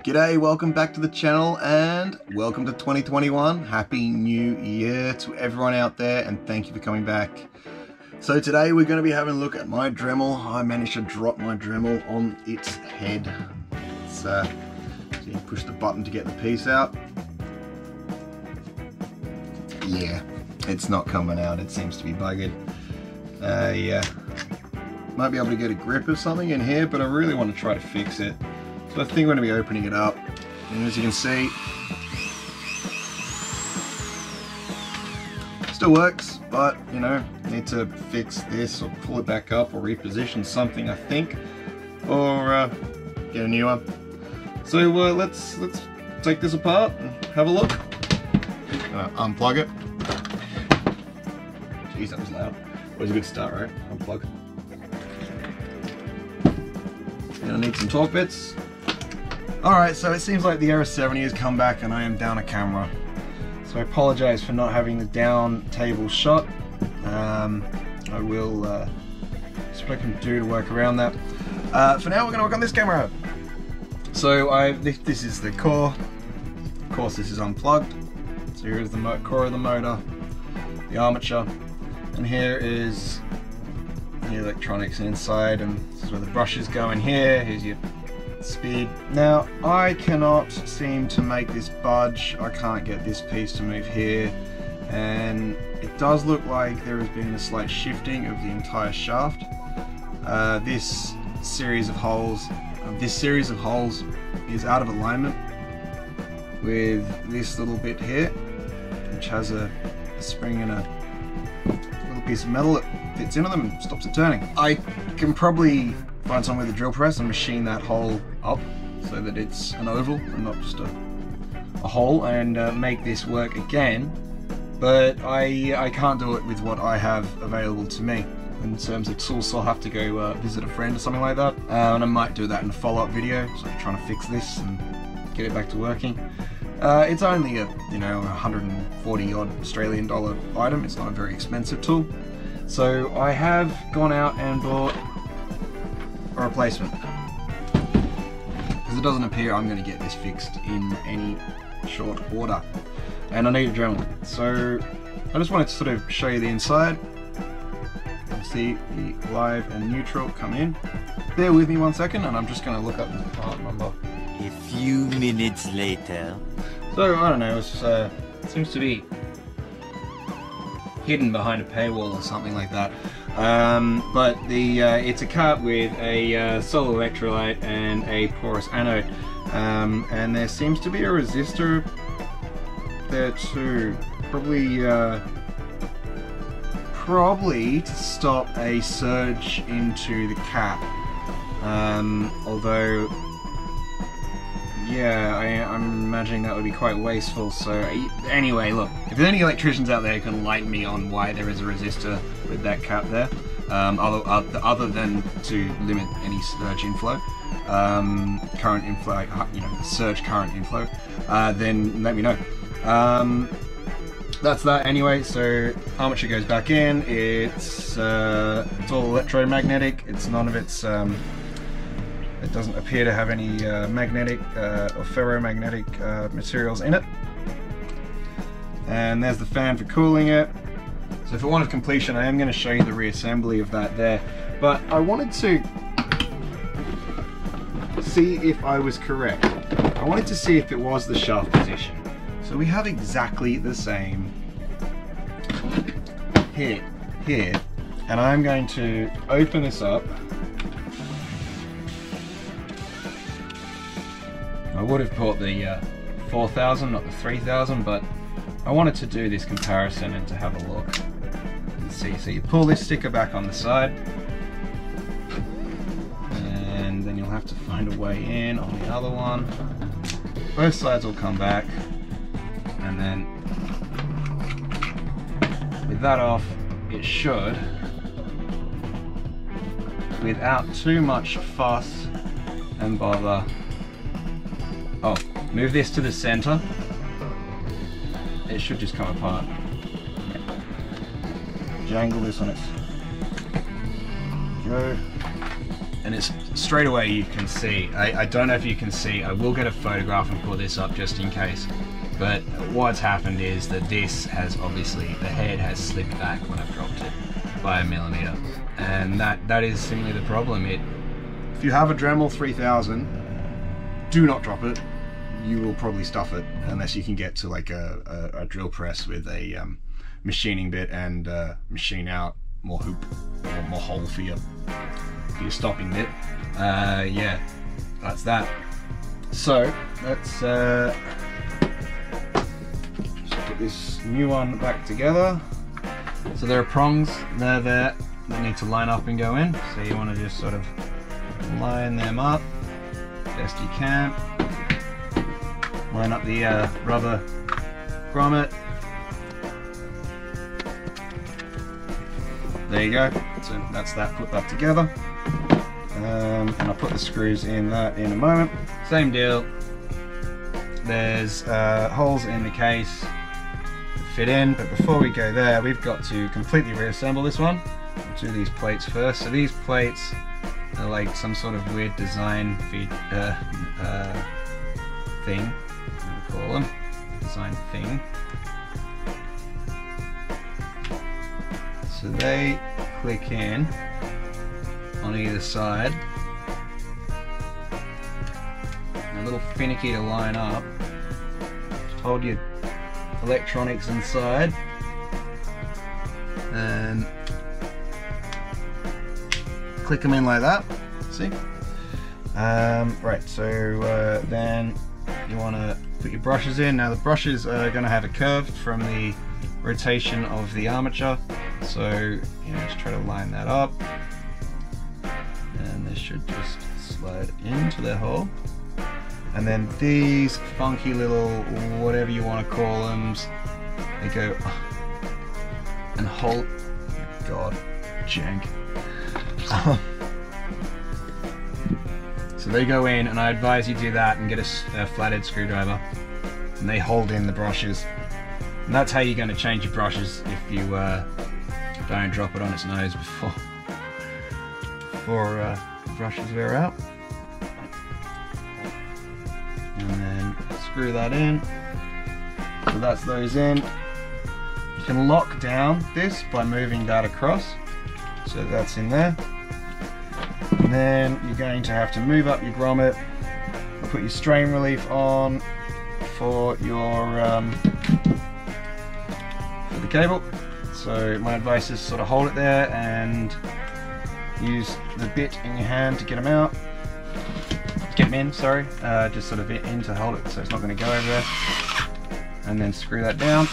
G'day, welcome back to the channel and welcome to 2021. Happy New Year to everyone out there and thank you for coming back. So today we're going to be having a look at my Dremel. I managed to drop my Dremel on its head. So you push the button to get the piece out. Yeah, it's not coming out, it seems to be buggered. Yeah, might be able to get a grip or something in here, but I really want to try to fix it. So I think we're going to be opening it up, and as you can see, still works, but you know, need to fix this or pull it back up or reposition something, I think, or get a new one. So let's take this apart and have a look. Unplug it. Jeez, that was loud. Always a good start, right? Unplug. Gonna need some torque bits. Alright, so it seems like the Era 70 has come back and I am down a camera. So I apologise for not having the down table shot. I will see what I can do to work around that. For now we're going to work on this camera. So this is the core. Of course this is unplugged. So here is the core of the motor, the armature, and here is the electronics inside, and this is where the brushes go in here. Here's your speed. Now I cannot seem to make this budge. I can't get this piece to move here, and it does look like there has been a slight shifting of the entire shaft. This series of holes is out of alignment with this little bit here, which has a spring and a little piece of metal that fits into them and stops it turning. I can probably find somewhere with a drill press and machine that hole up so that it's an oval and not just a hole, and make this work again, but I can't do it with what I have available to me in terms of tools, so I'll have to go visit a friend or something like that, and I might do that in a follow-up video, so I'm trying to fix this and get it back to working. It's only a 140 odd Australian dollar item. It's not a very expensive tool, so I have gone out and bought a replacement, because it doesn't appear I'm going to get this fixed in any short order, and I need a Dremel. So I just wanted to sort of show you the inside. You can see the live and neutral come in. Bear with me one second and I'm just going to look up the part number. A few minutes later. So I don't know, it seems to be hidden behind a paywall or something like that. But it's a cart with a solar electrolyte and a porous anode, and there seems to be a resistor there too, probably to stop a surge into the cap. Although, yeah, I'm imagining that would be quite wasteful. So anyway, look, if there's any electricians out there who can light me on why there is a resistor with that cap there, other than to limit any surge inflow, current inflow, surge current inflow, then let me know. That's that anyway. So armature goes back in. It's all electromagnetic. It's none of its it doesn't appear to have any magnetic or ferromagnetic materials in it. And there's the fan for cooling it. So for want of completion, I am going to show you the reassembly of that there. But I wanted to see if I was correct. I wanted to see if it was the shaft position. So we have exactly the same here, and I'm going to open this up. I would have bought the 4000, not the 3000, but I wanted to do this comparison and to have a look and see. So you pull this sticker back on the side, and then you'll have to find a way in on the other one. Both sides will come back, and then with that off, it should, without too much fuss and bother. Oh, move this to the center. It should just come apart. Jangle this on its go, and it's straight away you can see. I don't know if you can see. I will get a photograph and put this up just in case. But what's happened is that this has obviously, the head has slipped back when I've dropped it by 1 millimeter, and that is simply the problem. If you have a Dremel 3000, do not drop it. You will probably stuff it unless you can get to like a drill press with a machining bit and machine out more hoop or more hole for your stopping bit. Yeah, that's that. So let's just put this new one back together. So there are prongs, they're there, that need to line up and go in. So you want to just sort of line them up best you can. Line up the rubber grommet. There you go. So that's that put back together. And I'll put the screws in that in a moment. Same deal. There's holes in the case that fit in, but before we go there, we've got to completely reassemble this one. We'll do these plates first. So these plates are like some sort of weird design thing. Call them design thing. So they click in on either side. A little finicky to line up. Just hold your electronics inside and click them in like that. See? Right, so then you want to put your brushes in. Now the brushes are going to have a curve from the rotation of the armature, so you know, just try to line that up, and they should just slide into their hole. And then these funky little whatever you want to call them, they go and hold. God, jank. So they go in, and I advise you do that and get a flathead screwdriver, and they hold in the brushes. And that's how you're going to change your brushes if you don't drop it on its nose before the brushes wear out. And then screw that in. So that's those in. You can lock down this by moving that across. So that's in there. And then you're going to have to move up your grommet, put your strain relief on for your for the cable. So my advice is sort of hold it there and use the bit in your hand to get them out. Get them in, sorry. Just sort of in to hold it so it's not going to go over there. And then screw that down.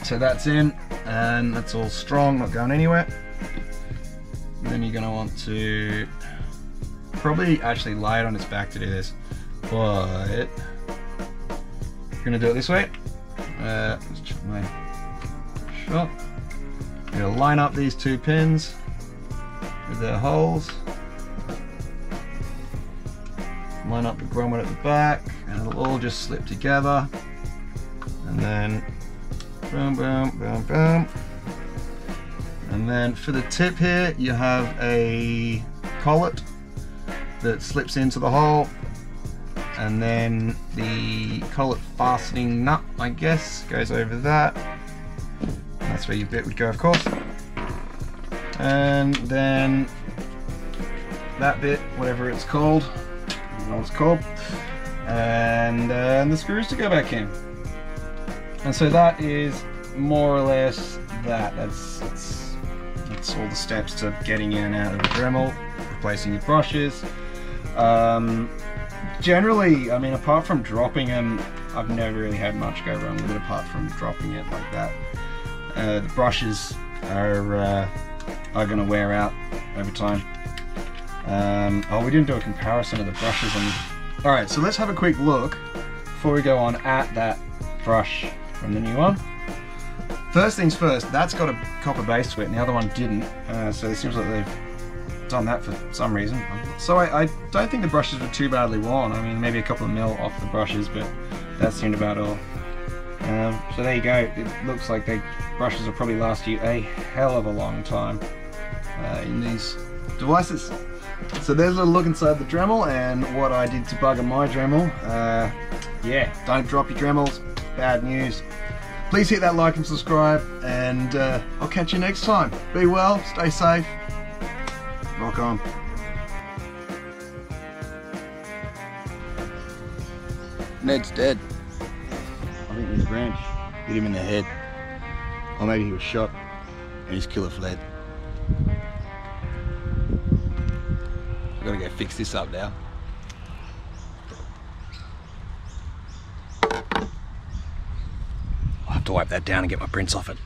So that's in, and that's all strong, not going anywhere. And then you're going to want to probably actually lie it on its back to do this, but you're going to do it this way. Let's check my shot. You're going to line up these two pins with their holes. Line up the grommet at the back, and it'll all just slip together. And then boom, boom, boom, boom. And then for the tip here, you have a collet that slips into the hole, and then the collet fastening nut, I guess, goes over that. That's where your bit would go, of course. And then that bit, whatever it's called, I don't know what it's called, and the screws to go back in. And so that is more or less that. That's all the steps to getting in and out of the Dremel, replacing your brushes. Generally, I mean, apart from dropping them, I've never really had much go wrong with it apart from dropping it like that. The brushes are going to wear out over time. Oh, we didn't do a comparison of the brushes. Alright, so let's have a quick look before we go on at that brush from the new one. First things first, that's got a copper base to it and the other one didn't, so it seems like they've done that for some reason. So I don't think the brushes were too badly worn. I mean, maybe a couple of mil off the brushes, but that seemed about all. So there you go. It looks like the brushes will probably last you a hell of a long time in these devices. So there's a little look inside the Dremel and what I did to bugger my Dremel. Yeah, don't drop your Dremels. Bad news. Please hit that like and subscribe, and I'll catch you next time. Be well, stay safe, rock on. Ned's dead. I think his branch hit him in the head. Or maybe he was shot and his killer fled. I've got to go fix this up now. I'll have to wipe that down and get my prints off it.